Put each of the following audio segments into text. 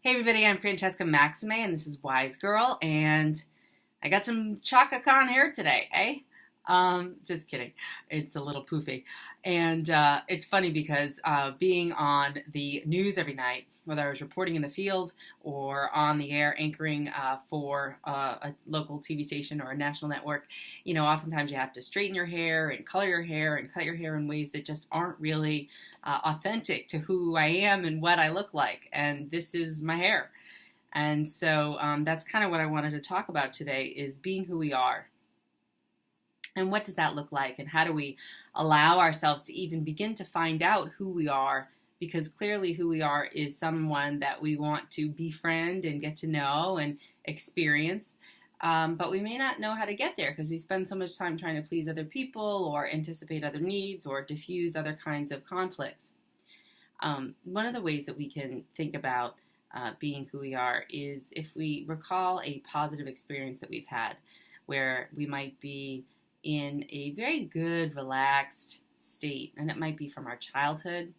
Hey everybody, I'm Francesca Maxime and this is WiseGirl, and I got some Chaka Khan hair today, eh? Just kidding. It's a little poofy. And it's funny because being on the news every night, whether I was reporting in the field or on the air anchoring for a local TV station or a national network, oftentimes you have to straighten your hair and color your hair and cut your hair in ways that just aren't really authentic to who I am and what I look like. And this is my hair. And so that's kind of what I wanted to talk about today, is being who we are. And what does that look like? And how do we allow ourselves to even begin to find out who we are? Because clearly who we are is someone that we want to befriend and get to know and experience. But we may not know how to get there because we spend so much time trying to please other people or anticipate other needs or diffuse other kinds of conflicts. One of the ways that we can think about being who we are is if we recall a positive experience that we've had, where we might be in a very good, relaxed state. And it might be from our childhood,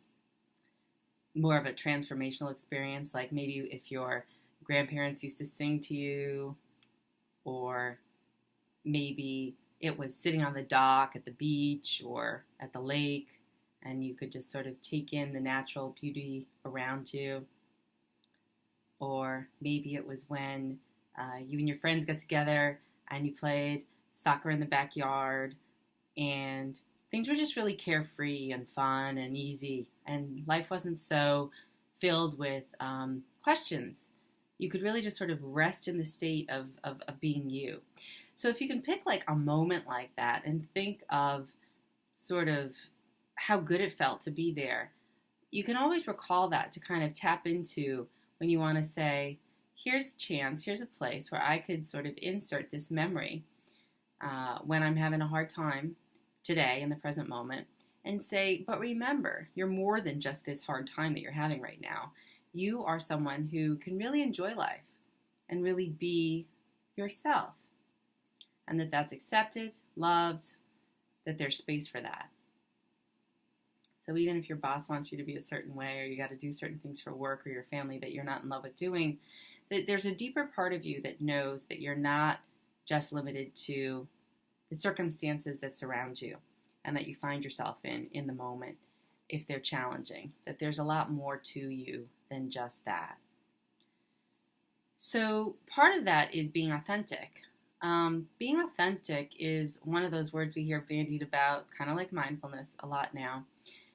more of a transformational experience, like maybe if your grandparents used to sing to you, or maybe it was sitting on the dock at the beach or at the lake, and you could just sort of take in the natural beauty around you. Or maybe it was when you and your friends got together and you played soccer in the backyard, and things were just really carefree and fun and easy, and life wasn't so filled with questions. You could really just sort of rest in the state of being you. So if you can pick like a moment like that and think of sort of how good it felt to be there, you can always recall that to kind of tap into when you want to say, here's a chance, here's a place where I could sort of insert this memory when I'm having a hard time today in the present moment, and say, but remember, you're more than just this hard time that you're having right now. You are someone who can really enjoy life and really be yourself, and that's accepted, loved, that there's space for that. So even if your boss wants you to be a certain way, or you got to do certain things for work or your family that you're not in love with doing, that there's a deeper part of you that knows that you're not just limited to the circumstances that surround you and that you find yourself in the moment if they're challenging, that there's a lot more to you than just that. So part of that is being authentic. Being authentic is one of those words we hear bandied about, kind of like mindfulness a lot now,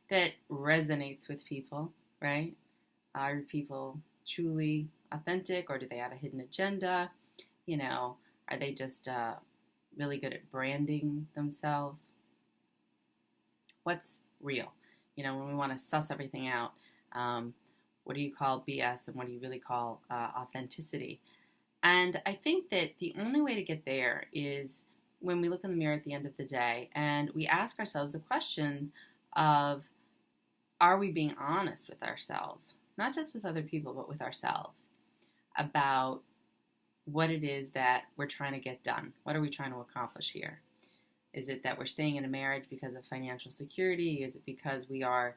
that resonates with people, right? Are people truly authentic, or do they have a hidden agenda? Are they just really good at branding themselves? What's real? When we want to suss everything out, what do you call BS and what do you really call authenticity? And I think that the only way to get there is when we look in the mirror at the end of the day and we ask ourselves the question of, are we being honest with ourselves? Not just with other people, but with ourselves, about what it is that we're trying to get done. What are we trying to accomplish here? Is it that we're staying in a marriage because of financial security? Is it because we are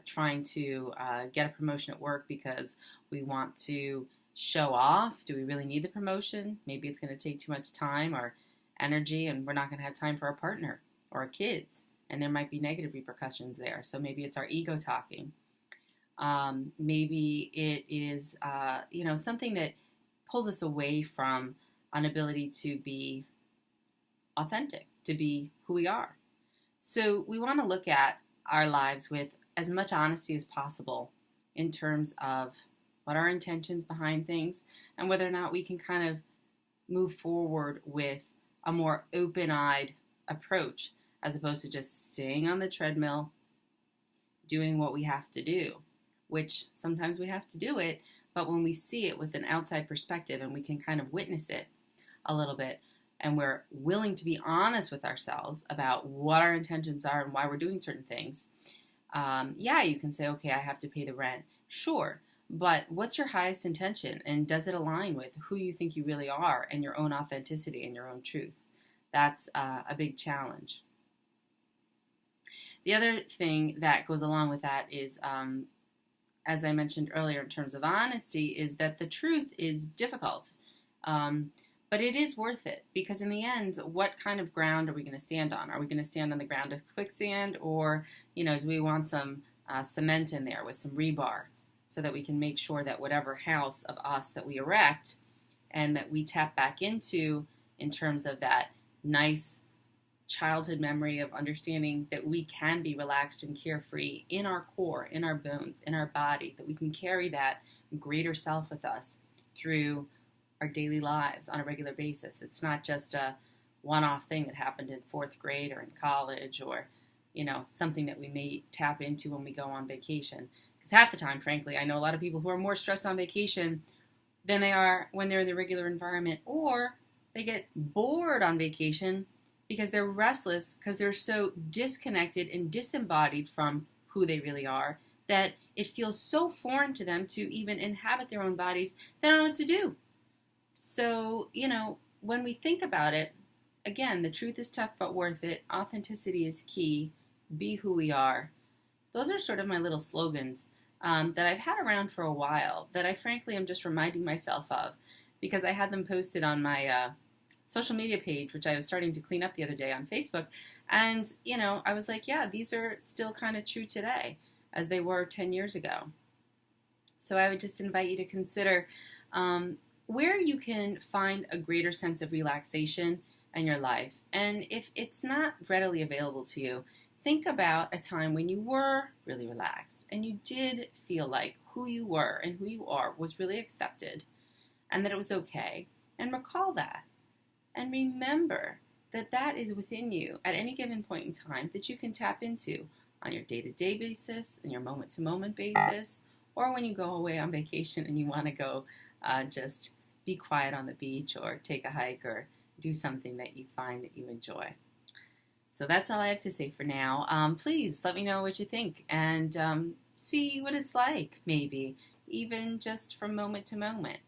trying to get a promotion at work because we want to show off? Do we really need the promotion? Maybe it's going to take too much time or energy, and we're not going to have time for our partner or our kids, and there might be negative repercussions there. So maybe it's our ego talking. Maybe it is something that pulls us away from an ability to be authentic, to be who we are. So we want to look at our lives with as much honesty as possible in terms of what our intentions behind things and whether or not we can kind of move forward with a more open-eyed approach as opposed to just staying on the treadmill, doing what we have to do, which sometimes we have to do it. But when we see it with an outside perspective and we can kind of witness it a little bit, and we're willing to be honest with ourselves about what our intentions are and why we're doing certain things, you can say, okay, I have to pay the rent. Sure, but what's your highest intention? And does it align with who you think you really are and your own authenticity and your own truth? That's a big challenge. The other thing that goes along with that is as I mentioned earlier in terms of honesty, is that the truth is difficult. But it is worth it, because in the end, what kind of ground are we going to stand on? Are we going to stand on the ground of quicksand, or, do we want some cement in there with some rebar so that we can make sure that whatever house of us that we erect and that we tap back into in terms of that nice childhood memory of understanding that we can be relaxed and carefree in our core, in our bones, in our body, that we can carry that greater self with us through our daily lives on a regular basis. It's not just a one-off thing that happened in fourth grade or in college, or, something that we may tap into when we go on vacation. Because half the time, frankly, I know a lot of people who are more stressed on vacation than they are when they're in the regular environment, or they get bored on vacation because they're restless, because they're so disconnected and disembodied from who they really are that it feels so foreign to them to even inhabit their own bodies, they don't know what to do. So, when we think about it, again, the truth is tough but worth it. Authenticity is key. Be who we are. Those are sort of my little slogans that I've had around for a while, that I frankly am just reminding myself of, because I had them posted on my social media page, which I was starting to clean up the other day on Facebook. And, I was like, yeah, these are still kind of true today as they were 10 years ago. So I would just invite you to consider where you can find a greater sense of relaxation in your life. And if it's not readily available to you, think about a time when you were really relaxed and you did feel like who you were and who you are was really accepted and that it was okay. And recall that. And remember that that is within you at any given point in time, that you can tap into on your day-to-day basis, and your moment-to-moment basis, or when you go away on vacation and you want to go just be quiet on the beach or take a hike or do something that you find that you enjoy. So that's all I have to say for now. Please let me know what you think, and see what it's like, maybe, even just from moment to moment.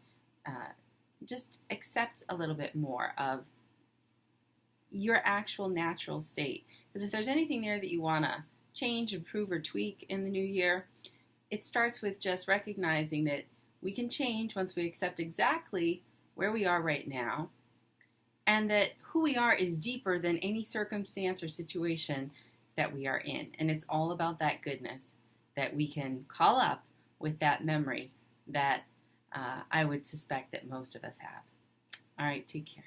Just accept a little bit more of your actual natural state. Because if there's anything there that you want to change, improve, or tweak in the new year, it starts with just recognizing that we can change once we accept exactly where we are right now, and that who we are is deeper than any circumstance or situation that we are in. And it's all about that goodness that we can call up with that memory that I would suspect that most of us have. All right, take care.